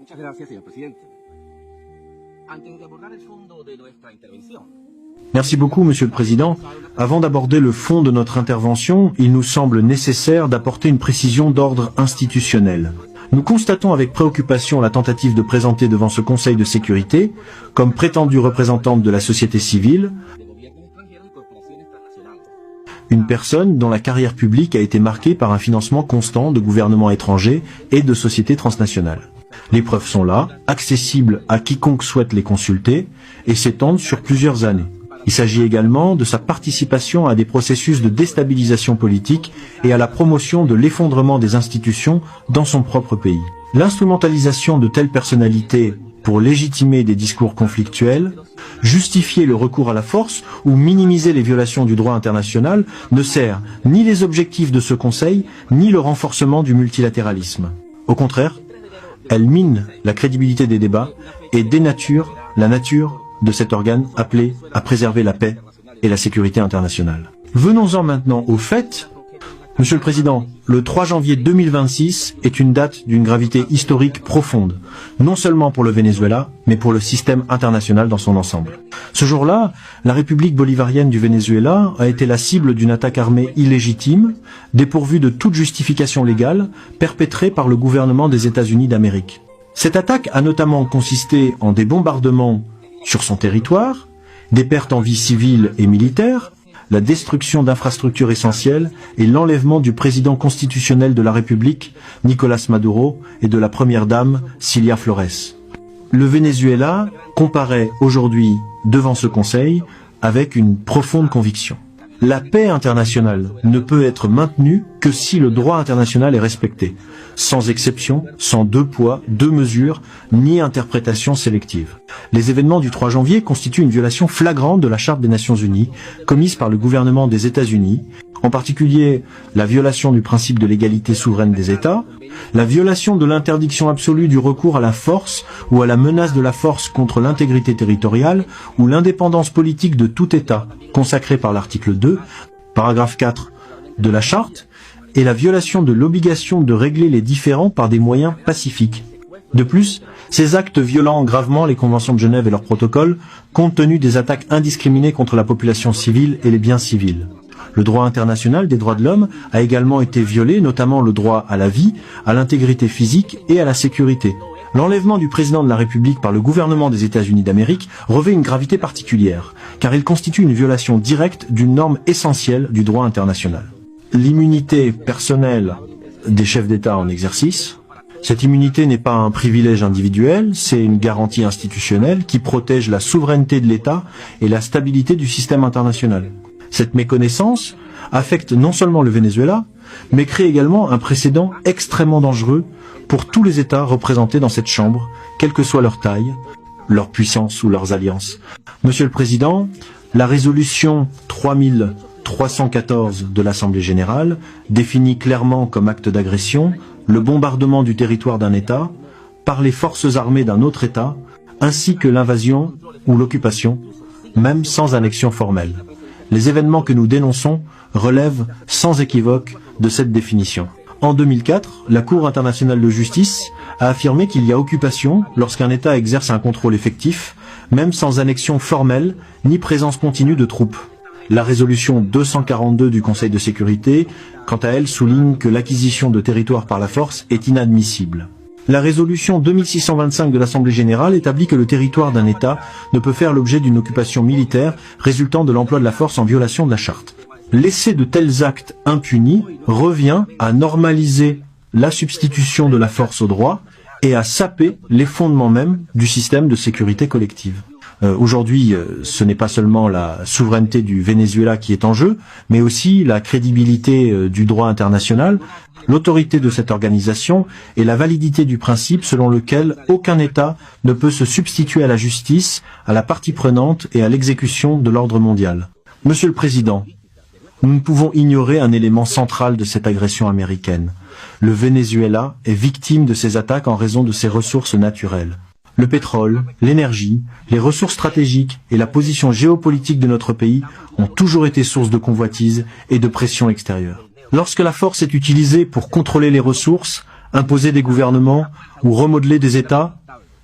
Muchas gracias, señor presidente. Antes de abordar el fondo de nuestra intervención. Merci beaucoup, Monsieur le Président. Avant d'aborder le fond de notre intervention, il nous semble nécessaire d'apporter une précision d'ordre institutionnel. Nous constatons avec préoccupation la tentative de présenter devant ce Conseil de sécurité, comme prétendue représentante de la société civile, une personne dont la carrière publique a été marquée par un financement constant de gouvernements étrangers et de sociétés transnationales. Les preuves sont là, accessibles à quiconque souhaite les consulter, et s'étendent sur plusieurs années. Il s'agit également de sa participation à des processus de déstabilisation politique et à la promotion de l'effondrement des institutions dans son propre pays. L'instrumentalisation de telles personnalités pour légitimer des discours conflictuels, justifier le recours à la force ou minimiser les violations du droit international ne sert ni les objectifs de ce Conseil, ni le renforcement du multilatéralisme. Au contraire, elle mine la crédibilité des débats et dénature la nature de cet organe appelé à préserver la paix et la sécurité internationale. Venons-en maintenant au fait. Monsieur le Président, le 3 janvier 2026 est une date d'une gravité historique profonde, non seulement pour le Venezuela, mais pour le système international dans son ensemble. Ce jour-là, la République bolivarienne du Venezuela a été la cible d'une attaque armée illégitime, dépourvue de toute justification légale, perpétrée par le gouvernement des États-Unis d'Amérique. Cette attaque a notamment consisté en des bombardements sur son territoire, des pertes en vie civile et militaire, la destruction d'infrastructures essentielles et l'enlèvement du président constitutionnel de la République, Nicolás Maduro, et de la première dame, Cilia Flores. Le Venezuela comparaît aujourd'hui devant ce Conseil avec une profonde conviction. La paix internationale ne peut être maintenue que si le droit international est respecté, sans exception, sans deux poids, deux mesures, ni interprétation sélective. Les événements du 3 janvier constituent une violation flagrante de la Charte des Nations Unies, commise par le gouvernement des États-Unis, en particulier la violation du principe de l'égalité souveraine des États, la violation de l'interdiction absolue du recours à la force ou à la menace de la force contre l'intégrité territoriale ou l'indépendance politique de tout État, consacrée par l'article 2, paragraphe 4 de la Charte, et la violation de l'obligation de régler les différends par des moyens pacifiques. De plus, ces actes violant gravement les conventions de Genève et leurs protocoles, compte tenu des attaques indiscriminées contre la population civile et les biens civils. Le droit international des droits de l'homme a également été violé, notamment le droit à la vie, à l'intégrité physique et à la sécurité. L'enlèvement du président de la République par le gouvernement des États-Unis d'Amérique revêt une gravité particulière, car il constitue une violation directe d'une norme essentielle du droit international. L'immunité personnelle des chefs d'État en exercice. Cette immunité n'est pas un privilège individuel, c'est une garantie institutionnelle qui protège la souveraineté de l'État et la stabilité du système international. Cette méconnaissance affecte non seulement le Venezuela, mais crée également un précédent extrêmement dangereux pour tous les États représentés dans cette Chambre, quelle que soit leur taille, leur puissance ou leurs alliances. Monsieur le Président, la résolution 3314 de l'Assemblée générale définit clairement comme acte d'agression le bombardement du territoire d'un État par les forces armées d'un autre État, ainsi que l'invasion ou l'occupation, même sans annexion formelle. Les événements que nous dénonçons relèvent sans équivoque de cette définition. En 2004, la Cour internationale de justice a affirmé qu'il y a occupation lorsqu'un État exerce un contrôle effectif, même sans annexion formelle ni présence continue de troupes. La résolution 242 du Conseil de sécurité, quant à elle, souligne que l'acquisition de territoires par la force est inadmissible. La résolution 2625 de l'Assemblée générale établit que le territoire d'un État ne peut faire l'objet d'une occupation militaire résultant de l'emploi de la force en violation de la Charte. Laisser de tels actes impunis revient à normaliser la substitution de la force au droit et à saper les fondements mêmes du système de sécurité collective. Aujourd'hui, ce n'est pas seulement la souveraineté du Venezuela qui est en jeu, mais aussi la crédibilité du droit international, l'autorité de cette organisation et la validité du principe selon lequel aucun État ne peut se substituer à la justice, à la partie prenante et à l'exécution de l'ordre mondial. Monsieur le Président, nous ne pouvons ignorer un élément central de cette agression américaine. Le Venezuela est victime de ces attaques en raison de ses ressources naturelles. Le pétrole, l'énergie, les ressources stratégiques et la position géopolitique de notre pays ont toujours été source de convoitises et de pression extérieure. Lorsque la force est utilisée pour contrôler les ressources, imposer des gouvernements ou remodeler des États,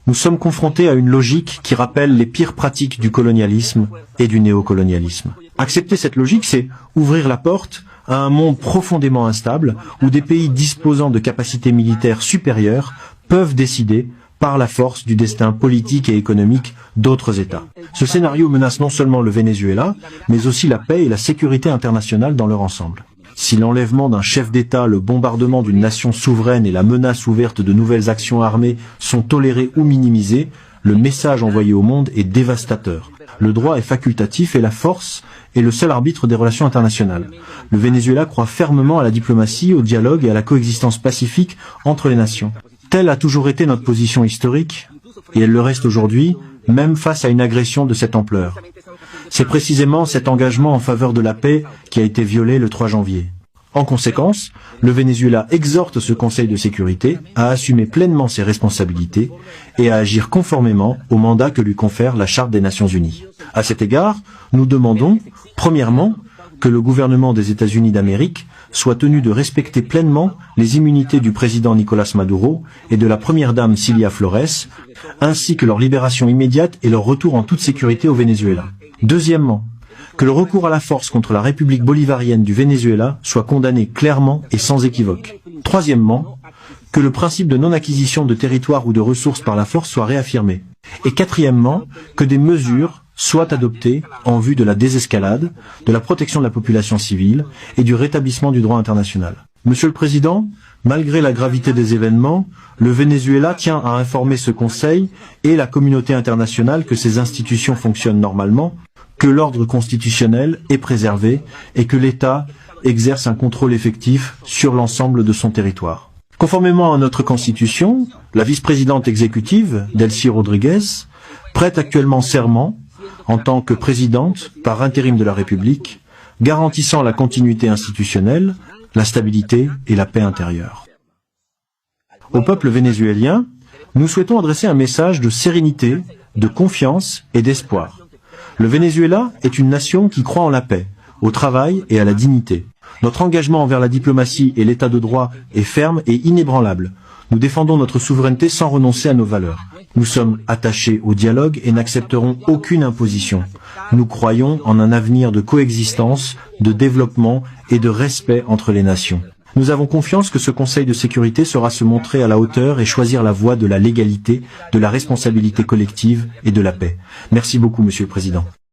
Nous sommes confrontés à une logique qui rappelle les pires pratiques du colonialisme et du néocolonialisme. Accepter cette logique, c'est ouvrir la porte à un monde profondément instable où des pays disposant de capacités militaires supérieures peuvent décider par la force du destin politique et économique d'autres États. Ce scénario menace non seulement le Venezuela, mais aussi la paix et la sécurité internationale dans leur ensemble. Si l'enlèvement d'un chef d'État, le bombardement d'une nation souveraine et la menace ouverte de nouvelles actions armées sont tolérés ou minimisés, le message envoyé au monde est dévastateur. Le droit est facultatif et la force est le seul arbitre des relations internationales. Le Venezuela croit fermement à la diplomatie, au dialogue et à la coexistence pacifique entre les nations. Telle a toujours été notre position historique, et elle le reste aujourd'hui, même face à une agression de cette ampleur. C'est précisément cet engagement en faveur de la paix qui a été violé le 3 janvier. En conséquence, le Venezuela exhorte ce Conseil de sécurité à assumer pleinement ses responsabilités et à agir conformément au mandat que lui confère la Charte des Nations Unies. À cet égard, nous demandons, premièrement, que le gouvernement des États-Unis d'Amérique soit tenu de respecter pleinement les immunités du président Nicolás Maduro et de la première dame Cilia Flores, ainsi que leur libération immédiate et leur retour en toute sécurité au Venezuela. Deuxièmement, que le recours à la force contre la République bolivarienne du Venezuela soit condamné clairement et sans équivoque. Troisièmement, que le principe de non-acquisition de territoire ou de ressources par la force soit réaffirmé. Et quatrièmement, que des mesures soient adoptées en vue de la désescalade, de la protection de la population civile et du rétablissement du droit international. Monsieur le Président, malgré la gravité des événements, le Venezuela tient à informer ce Conseil et la communauté internationale que ses institutions fonctionnent normalement, que l'ordre constitutionnel est préservé et que l'État exerce un contrôle effectif sur l'ensemble de son territoire. Conformément à notre Constitution, la vice-présidente exécutive, Delcy Rodriguez, prête actuellement serment en tant que présidente par intérim de la République, garantissant la continuité institutionnelle, la stabilité et la paix intérieure. Au peuple vénézuélien, nous souhaitons adresser un message de sérénité, de confiance et d'espoir. Le Venezuela est une nation qui croit en la paix, au travail et à la dignité. Notre engagement envers la diplomatie et l'état de droit est ferme et inébranlable. Nous défendons notre souveraineté sans renoncer à nos valeurs. Nous sommes attachés au dialogue et n'accepterons aucune imposition. Nous croyons en un avenir de coexistence, de développement et de respect entre les nations. Nous avons confiance que ce Conseil de sécurité saura se montrer à la hauteur et choisir la voie de la légalité, de la responsabilité collective et de la paix. Merci beaucoup, Monsieur le Président.